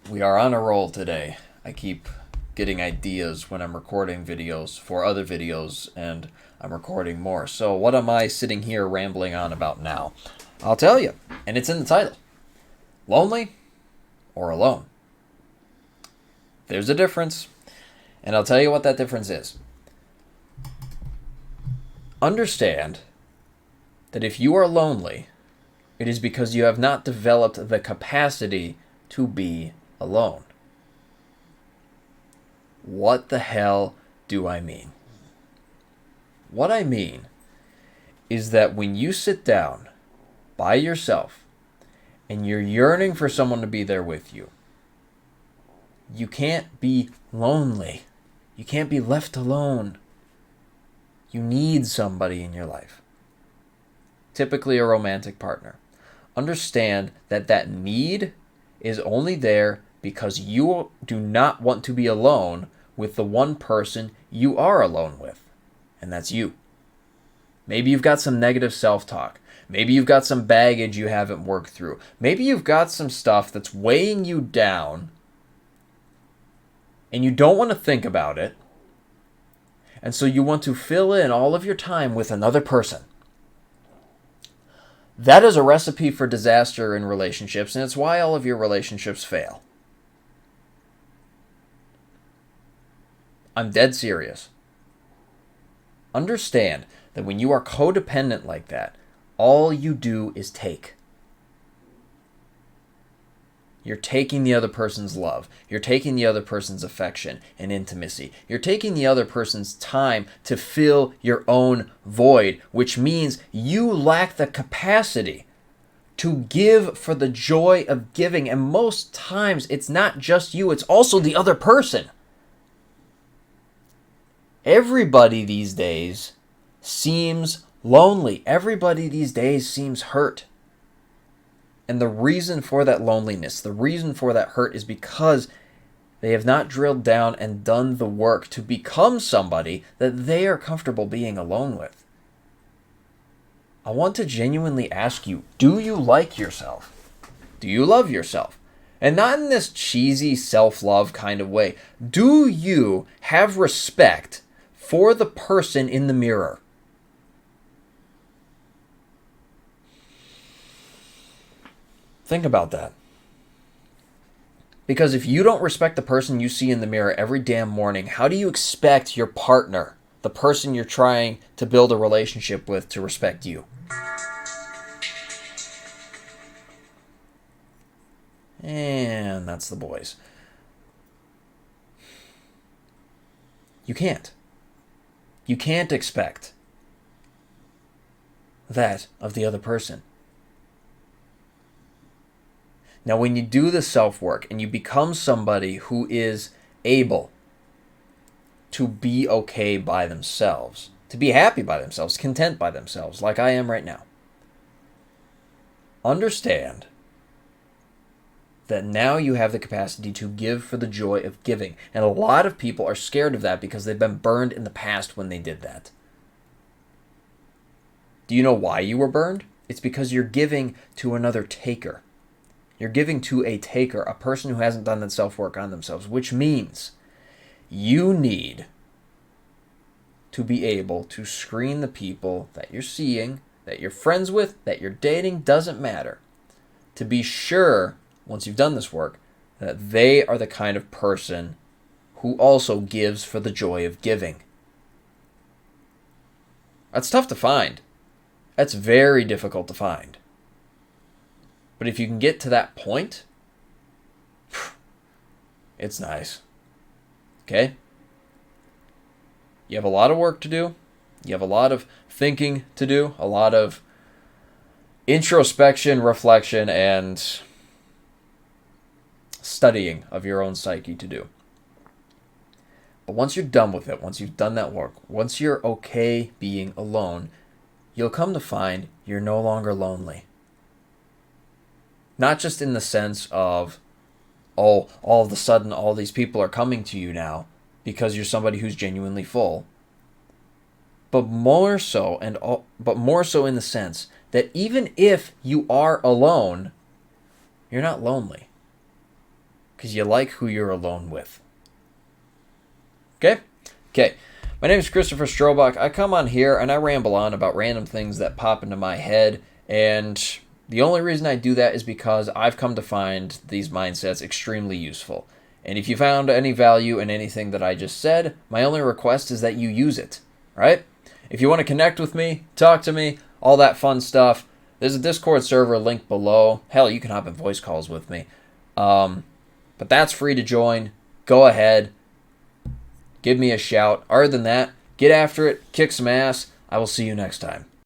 We are on a roll today. I keep getting ideas when I'm recording videos for other videos, and I'm recording more. So, what am I sitting here rambling on about now? I'll tell you, and it's in the title: Lonely or Alone? There's a difference, and I'll tell you what that difference is. Understand that if you are lonely, it is because you have not developed the capacity to be alone. What the hell do I mean? What I mean is that when you sit down by yourself and you're yearning for someone to be there with you, you can't be lonely. You can't be left alone. You need somebody in your life, typically a romantic partner. Understand that that need is only there because you do not want to be alone with the one person you are alone with, and that's you. Maybe you've got some negative self-talk. Maybe you've got some baggage you haven't worked through. Maybe you've got some stuff that's weighing you down and you don't want to think about it. And so you want to fill in all of your time with another person. That is a recipe for disaster in relationships, and it's why all of your relationships fail. I'm dead serious. Understand that when you are codependent like that, all you do is take. You're taking the other person's love. You're taking the other person's affection and intimacy. You're taking the other person's time to fill your own void, which means you lack the capacity to give for the joy of giving. And most times, it's not just you, it's also the other person. Everybody these days seems lonely. Everybody these days seems hurt. And the reason for that loneliness, the reason for that hurt is because they have not drilled down and done the work to become somebody that they are comfortable being alone with. I want to genuinely ask you, do you like yourself? Do you love yourself? And not in this cheesy self-love kind of way. Do you have respect for the person in the mirror? Think about that. Because if you don't respect the person you see in the mirror every damn morning, how do you expect your partner, the person you're trying to build a relationship with, to respect you? And that's the boys. You can't. You can't expect that of the other person. Now, when you do the self-work and you become somebody who is able to be okay by themselves, to be happy by themselves, content by themselves, like I am right now, understand that now you have the capacity to give for the joy of giving. And a lot of people are scared of that because they've been burned in the past when they did that. Do you know why you were burned? It's because you're giving to another taker. You're giving to a taker, a person who hasn't done that self-work on themselves, which means you need to be able to screen the people that you're seeing, that you're friends with, that you're dating, doesn't matter, to be sure, once you've done this work, that they are the kind of person who also gives for the joy of giving. That's tough to find. That's very difficult to find. But if you can get to that point, it's nice. Okay? You have a lot of work to do. You have a lot of thinking to do. A lot of introspection, reflection, and studying of your own psyche to do. But once you're done with it, once you've done that work, once you're okay being alone, you'll come to find you're no longer lonely. Not just in the sense of, oh, all of a sudden all these people are coming to you now because you're somebody who's genuinely full. But more so in the sense that even if you are alone, you're not lonely. because you like who you're alone with. Okay? Okay. My name is Christopher Strobach. I come on here and I ramble on about random things that pop into my head, and the only reason I do that is because I've come to find these mindsets extremely useful. And if you found any value in anything that I just said, my only request is that you use it, right? If you want to connect with me, talk to me, all that fun stuff, there's a Discord server linked below. Hell, you can hop in voice calls with me. But that's free to join. Go ahead. Give me a shout. Other than that, get after it, kick some ass. I will see you next time.